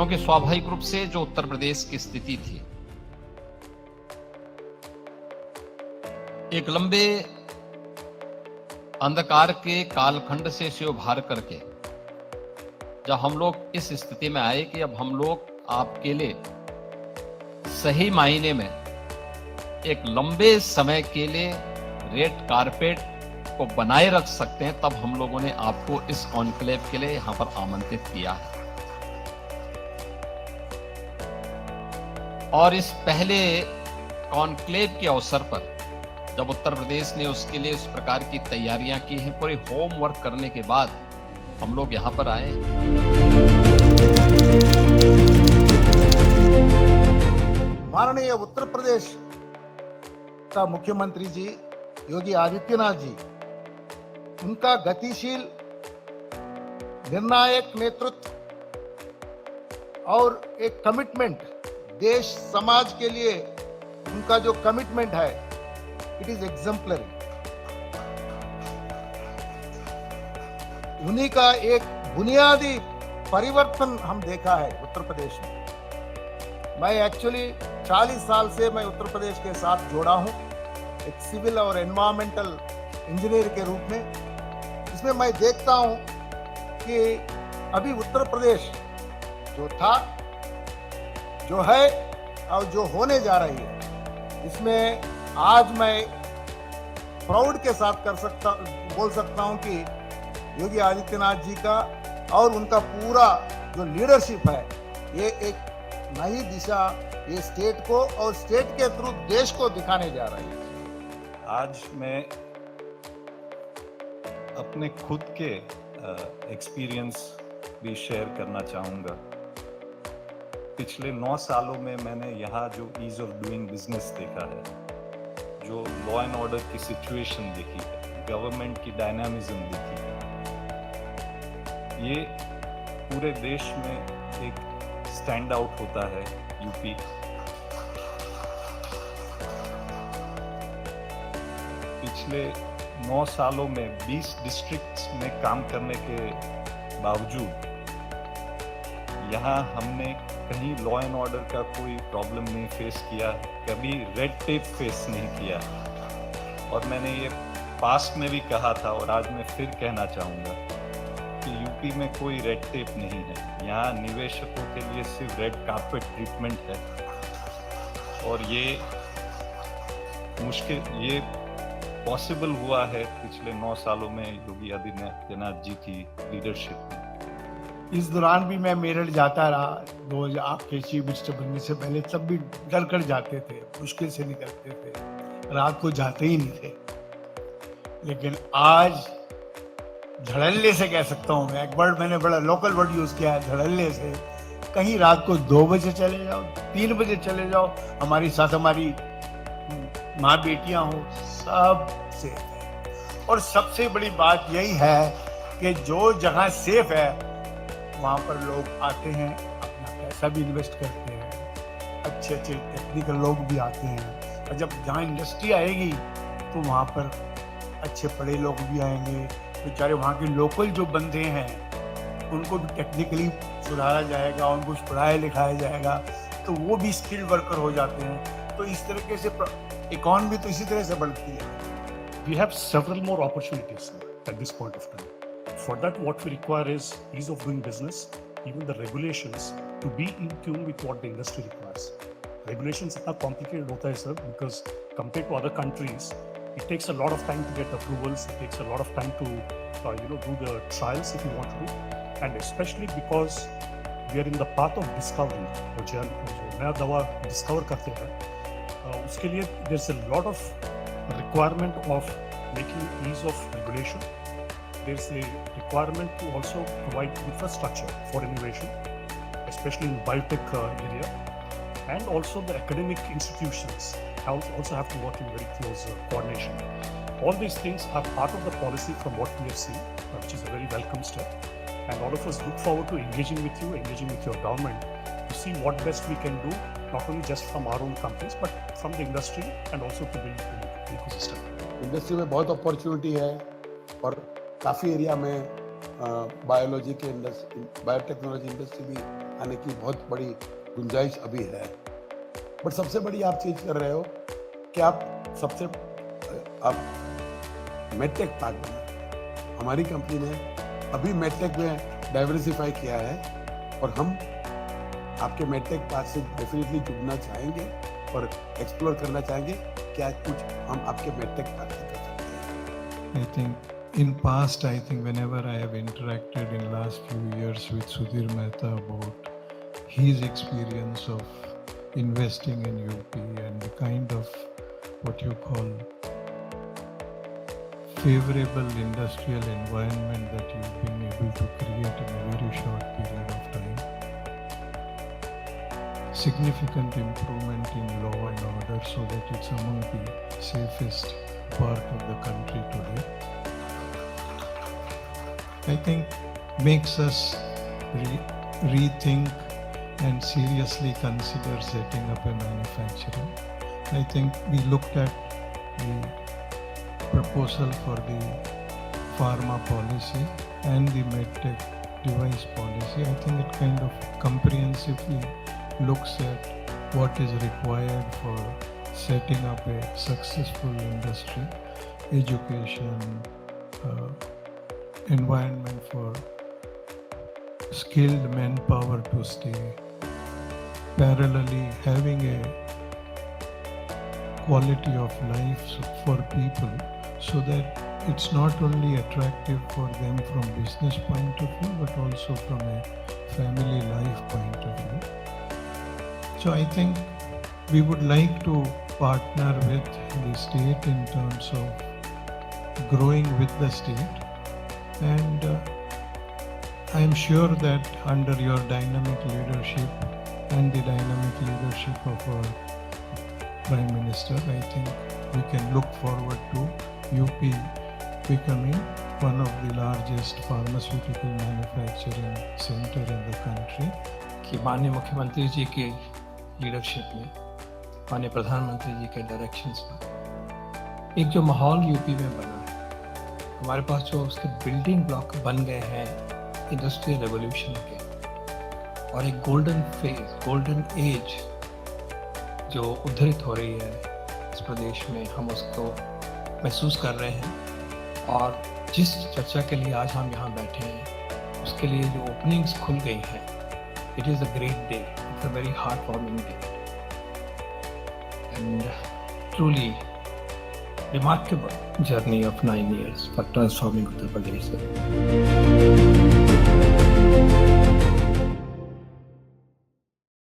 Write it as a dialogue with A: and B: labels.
A: क्योंकि स्वाभाविक रूप से जो उत्तर प्रदेश की स्थिति थी, एक लंबे अंधकार के कालखंड से उभार करके जब हम लोग इस स्थिति में आए कि अब हम लोग आपके लिए सही मायने में एक लंबे समय के लिए रेड कारपेट को बनाए रख सकते हैं, तब हम लोगों ने आपको इस कॉन्क्लेव के लिए यहां पर आमंत्रित किया है। और इस पहले कॉन्क्लेव के अवसर पर जब उत्तर प्रदेश ने उसके लिए इस प्रकार की तैयारियां की हैं, पूरे होमवर्क करने के बाद हम लोग यहां पर आए।
B: माननीय उत्तर प्रदेश का मुख्यमंत्री जी योगी आदित्यनाथ जी, उनका गतिशील निर्णायक नेतृत्व और एक कमिटमेंट, देश समाज के लिए उनका जो कमिटमेंट है, इट इज एग्जाम्पलरी। उन्हीं का एक बुनियादी परिवर्तन हम देखा है उत्तर प्रदेश में। मैं एक्चुअली 40 साल से मैं उत्तर प्रदेश के साथ जुड़ा हूं, एक सिविल और एनवायरमेंटल इंजीनियर के रूप में। इसमें मैं देखता हूं कि अभी उत्तर प्रदेश जो था, जो है और जो होने जा रही है, इसमें आज मैं प्राउड के साथ बोल सकता हूं कि योगी आदित्यनाथ जी का और उनका पूरा जो लीडरशिप है, ये एक नई दिशा ये स्टेट को और स्टेट के थ्रू देश को दिखाने जा रही है।
C: आज मैं अपने खुद के एक्सपीरियंस भी शेयर करना चाहूँगा। पिछले 9 सालों में मैंने यहाँ जो ईज ऑफ डूइंग बिजनेस देखा है, जो लॉ एंड ऑर्डर की सिचुएशन देखी है, गवर्नमेंट की डायनामिज्म देखी है, ये पूरे देश में एक स्टैंड आउट होता है। यूपी पिछले 9 सालों में 20 डिस्ट्रिक्ट्स में काम करने के बावजूद यहाँ हमने कहीं लॉ एंड ऑर्डर का कोई प्रॉब्लम नहीं फेस किया, कभी रेड टेप फेस नहीं किया। और मैंने ये पास्ट में भी कहा था और आज मैं फिर कहना चाहूँगा कि यूपी में कोई रेड टेप नहीं है। यहाँ निवेशकों के लिए सिर्फ रेड कारपेट ट्रीटमेंट है। और ये पॉसिबल हुआ है पिछले 9 सालों में योगी आदित्यनाथ जी की लीडरशिप में।
B: इस दौरान भी मैं मेरठ जाता रहा, 2000 आपके चीफ मिनिस्टर बनने से पहले, तब भी डर कर जाते थे, मुश्किल से निकलते थे, रात को जाते ही नहीं थे। लेकिन आज धड़ल्ले से कह सकता हूँ मैं, एक वर्ड मैंने बड़ा लोकल वर्ड यूज किया है, धड़ल्ले से। कहीं रात को 2 बजे चले जाओ, 3 बजे चले जाओ, हमारी साथ हमारी माँ बेटियां हो, सब सेफ है। और सबसे बड़ी बात यही है कि जो जगह सेफ है वहाँ पर लोग आते हैं, अपना पैसा भी इन्वेस्ट करते हैं, अच्छे अच्छे टेक्निकल लोग भी आते हैं। और जब जहाँ इंडस्ट्री आएगी तो वहाँ पर अच्छे पढ़े लोग भी आएंगे। बेचारे वहाँ के लोकल जो बंदे हैं उनको भी टेक्निकली सुधारा जाएगा, उनको पढ़ाया लिखाया जाएगा, तो वो भी स्किल्ड वर्कर हो जाते हैं। तो इस तरीके से इकोनॉमी तो इसी तरह से बढ़ती है।
D: We have several more opportunities at this point of time. For that, what we require is ease of doing business, even the regulations to be in tune with what the industry requires. Regulations are complicated hota hai sir, because compared to other countries, it takes a lot of time to get approvals. It takes a lot of time to do the trials if you want to do, and especially because we are in the path of discovery. जो नया दवा discover करते हैं, उसके लिए there's a lot of requirement of making ease of regulation. There's a requirement to also provide infrastructure for innovation, especially in biotech area, and also the academic institutions also have to work in very close coordination. All these things are part of the policy from what we have seen, which is a very welcome step. And all of us look forward to engaging with you, engaging with your government to see what best we can do, not only just from our own companies, but from the industry and also to build an ecosystem.
B: Industry में बहुत opportunity है और काफ़ी area में
E: biology के biotechnology industry भी आने की बहुत बड़ी गुंजाइश अभी है। बट सबसे बड़ी आप चीज़ कर रहे हो कि आप मेडटेक पार्क बना। हमारी कंपनी ने अभी मेडटेक में डाइवर्सिफाई किया है और हम आपके मेडटेक पार्क से डेफिनेटली जुड़ना चाहेंगे और एक्सप्लोर करना चाहेंगे क्या कुछ हम आपके मेडटेक पार्क से कर सकते हैं।
F: I think in past, I think whenever I have interacted in last few years with Sudhir Mehta about his experience of investing in UP and the kind of what you call favorable industrial environment that you've been able to create in a very short period of time. Significant improvement in law and order so that it's among the safest part of the country today. I think makes us rethink and seriously consider setting up a manufacturing. I think we looked at the proposal for the pharma policy and the medtech device policy. I think it kind of comprehensively looks at what is required for setting up a successful industry, education, environment for skilled manpower to stay, parallelly having a quality of life for people so that it's not only attractive for them from business point of view but also from a family life point of view. So I think we would like to partner with the state in terms of growing with the state, and I am sure that under your dynamic leadership and the dynamic leadership of our Prime Minister, I think we can look forward to UP becoming one of the largest pharmaceutical manufacturing center in the country.
G: कि माननीय मुख्यमंत्री जी के leadership में, माननीय प्रधानमंत्री जी के directions में एक जो माहौल यूपी में बना है, हमारे पास जो उसके बिल्डिंग ब्लॉक बन गए हैं इंडस्ट्रियल रेवोल्यूशन के, और एक गोल्डन फेज, गोल्डन एज जो उद्धृत हो रही है इस प्रदेश में, हम उसको महसूस कर रहे हैं। और जिस चर्चा के लिए आज हम यहाँ बैठे हैं उसके लिए जो ओपनिंग्स खुल गई हैं, it is a great day, it's a very heart warming day and truly remarkable journey of 9 years for transforming Uttar Pradesh.